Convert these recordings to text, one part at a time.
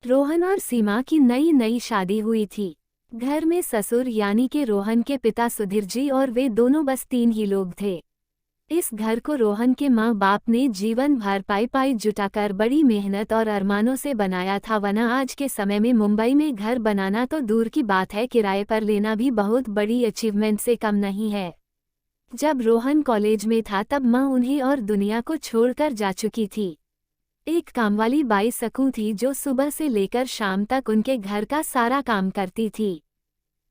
रोहन और सीमा की नई नई शादी हुई थी। घर में ससुर यानी कि रोहन के पिता सुधीर जी और वे दोनों बस 3 ही लोग थे। इस घर को रोहन के माँ बाप ने जीवन भर पाई पाई जुटाकर बड़ी मेहनत और अरमानों से बनाया था, वरना आज के समय में मुंबई में घर बनाना तो दूर की बात है, किराए पर लेना भी बहुत बड़ी अचीवमेंट से कम नहीं है। जब रोहन कॉलेज में था तब माँ उन्हें और दुनिया को छोड़कर जा चुकी थी। एक कामवाली बाई सकू थी जो सुबह से लेकर शाम तक उनके घर का सारा काम करती थी।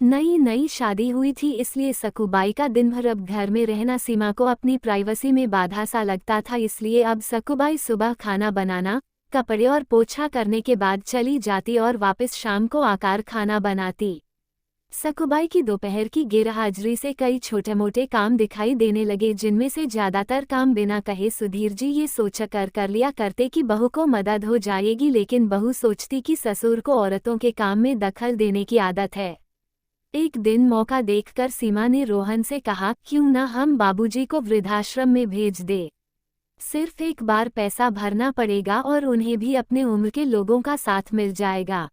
नई नई शादी हुई थी, इसलिए सकूबाई का दिन भर अब घर में रहना सीमा को अपनी प्राइवेसी में बाधा सा लगता था। इसलिए अब सकूबाई सुबह खाना बनाना, कपड़े और पोछा करने के बाद चली जाती और वापस शाम को आकर खाना बनाती। सकूबाई की दोपहर की गैरहाजिरी से कई छोटे मोटे काम दिखाई देने लगे, जिनमें से ज्यादातर काम बिना कहे सुधीर जी ये सोचकर कर लिया करते कि बहू को मदद हो जाएगी, लेकिन बहू सोचती कि ससुर को औरतों के काम में दखल देने की आदत है। एक दिन मौका देखकर सीमा ने रोहन से कहा, क्यों ना हम बाबूजी को वृद्धाश्रम में भेज दे। सिर्फ एक बार पैसा भरना पड़ेगा और उन्हें भी अपने उम्र के लोगों का साथ मिल जाएगा।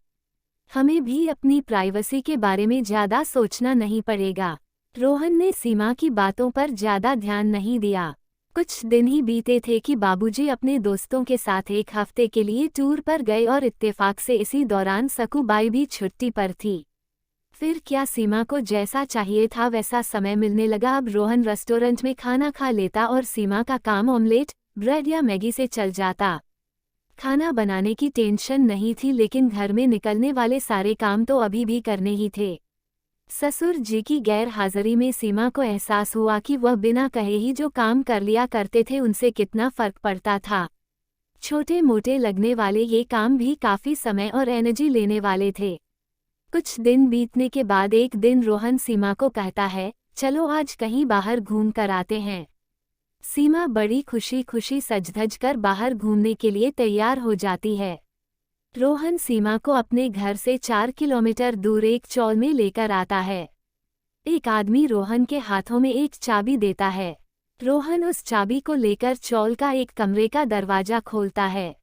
हमें भी अपनी प्राइवेसी के बारे में ज्यादा सोचना नहीं पड़ेगा। रोहन ने सीमा की बातों पर ज्यादा ध्यान नहीं दिया। कुछ दिन ही बीते थे कि बाबूजी अपने दोस्तों के साथ एक हफ्ते के लिए टूर पर गए और इत्तेफाक से इसी दौरान सकूबाई भी छुट्टी पर थी। फिर क्या, सीमा को जैसा चाहिए था वैसा समय मिलने लगा। अब रोहन रेस्टोरेंट में खाना खा लेता और सीमा का काम ऑमलेट, ब्रेड या मैगी से चल जाता। खाना बनाने की टेंशन नहीं थी, लेकिन घर में निकलने वाले सारे काम तो अभी भी करने ही थे। ससुर जी की गैर हाजिरी में सीमा को एहसास हुआ कि वह बिना कहे ही जो काम कर लिया करते थे उनसे कितना फर्क पड़ता था। छोटे मोटे लगने वाले ये काम भी काफी समय और एनर्जी लेने वाले थे। कुछ दिन बीतने के बाद एक दिन रोहन सीमा को कहता है, चलो आज कहीं बाहर घूम कर आते हैं। सीमा बड़ी खुशी खुशी सज-धज कर बाहर घूमने के लिए तैयार हो जाती है। रोहन सीमा को अपने घर से 4 किलोमीटर दूर एक चौल में लेकर आता है। एक आदमी रोहन के हाथों में एक चाबी देता है। रोहन उस चाबी को लेकर चौल का एक कमरे का दरवाजा खोलता है।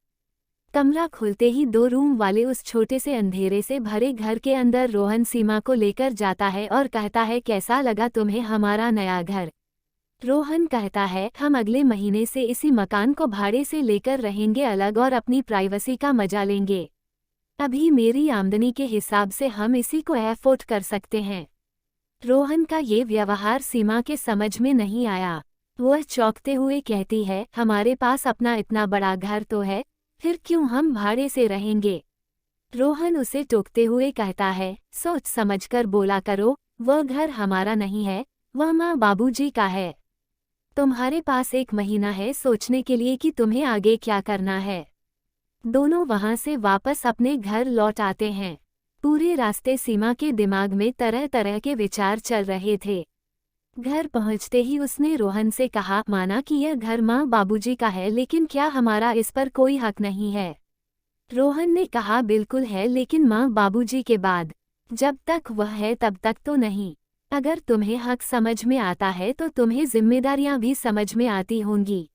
कमरा खुलते ही 2 रूम वाले उस छोटे से अंधेरे से भरे घर के अंदर रोहन सीमा को लेकर जाता है और कहता है, कैसा लगा तुम्हें हमारा नया घर। रोहन कहता है, हम अगले महीने से इसी मकान को भाड़े से लेकर रहेंगे अलग और अपनी प्राइवेसी का मजा लेंगे। अभी मेरी आमदनी के हिसाब से हम इसी को अफोर्ड कर सकते हैं। रोहन का ये व्यवहार सीमा के समझ में नहीं आया। वह चौंकते हुए कहती है, हमारे पास अपना इतना बड़ा घर तो है, फिर क्यों हम भाड़े से रहेंगे। रोहन उसे टोकते हुए कहता है, सोच समझकर बोला करो, वह घर हमारा नहीं है, वह माँ बाबूजी का है। तुम्हारे पास 1 महीना है सोचने के लिए कि तुम्हें आगे क्या करना है। दोनों वहां से वापस अपने घर लौट आते हैं। पूरे रास्ते सीमा के दिमाग में तरह तरह के विचार चल रहे थे। घर पहुंचते ही उसने रोहन से कहा, माना कि यह घर माँ बाबूजी का है, लेकिन क्या हमारा इस पर कोई हक नहीं है। रोहन ने कहा, बिल्कुल है, लेकिन माँ बाबूजी के बाद जब तक वह है तब तक तो नहीं। अगर तुम्हें हक समझ में आता है तो तुम्हें जिम्मेदारियां भी समझ में आती होंगी।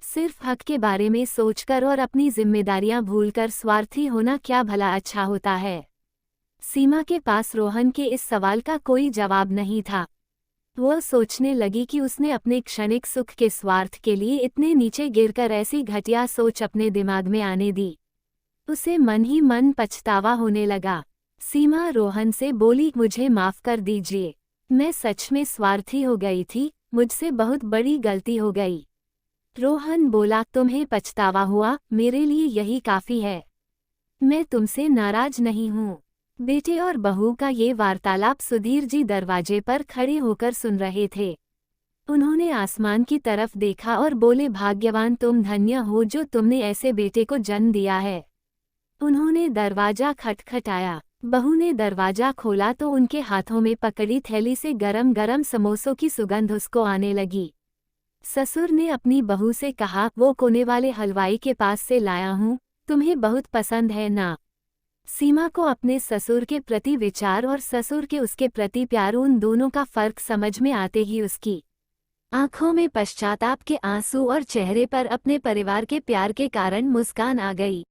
सिर्फ हक के बारे में सोचकर और अपनी जिम्मेदारियां भूलकर स्वार्थी होना क्या भला अच्छा होता है। सीमा के पास रोहन के इस सवाल का कोई जवाब नहीं था। वह सोचने लगी कि उसने अपने क्षणिक सुख के स्वार्थ के लिए इतने नीचे गिरकर ऐसी घटिया सोच अपने दिमाग में आने दी। उसे मन ही मन पछतावा होने लगा। सीमा रोहन से बोली, मुझे माफ कर दीजिए, मैं सच में स्वार्थी हो गई थी, मुझसे बहुत बड़ी गलती हो गई। रोहन बोला, तुम्हें पछतावा हुआ, मेरे लिए यही काफी है। मैं तुमसे नाराज नहीं हूँ। बेटे और बहू का ये वार्तालाप सुधीर जी दरवाजे पर खड़े होकर सुन रहे थे। उन्होंने आसमान की तरफ देखा और बोले, भाग्यवान तुम, धन्य हो जो तुमने ऐसे बेटे को जन्म दिया है। उन्होंने दरवाजा खटखटाया। बहू ने दरवाजा खोला तो उनके हाथों में पकड़ी थैली से गरम गरम समोसों की सुगंध उसको आने लगी। ससुर ने अपनी बहू से कहा, वो कोने वाले हलवाई के पास से लाया हूँ, तुम्हें बहुत पसंद है ना। सीमा को अपने ससुर के प्रति विचार और ससुर के उसके प्रति प्यार, उन दोनों का फर्क समझ में आते ही उसकी आंखों में पश्चाताप के आंसू और चेहरे पर अपने परिवार के प्यार के कारण मुस्कान आ गई।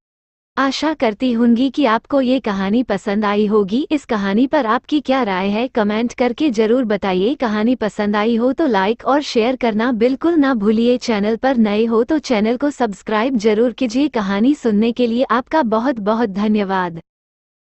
आशा करती हूँगी कि आपको ये कहानी पसंद आई होगी। इस कहानी पर आपकी क्या राय है कमेंट करके जरूर बताइए। कहानी पसंद आई हो तो लाइक और शेयर करना बिल्कुल ना भूलिए। चैनल पर नए हो तो चैनल को सब्सक्राइब जरूर कीजिए। कहानी सुनने के लिए आपका बहुत बहुत धन्यवाद।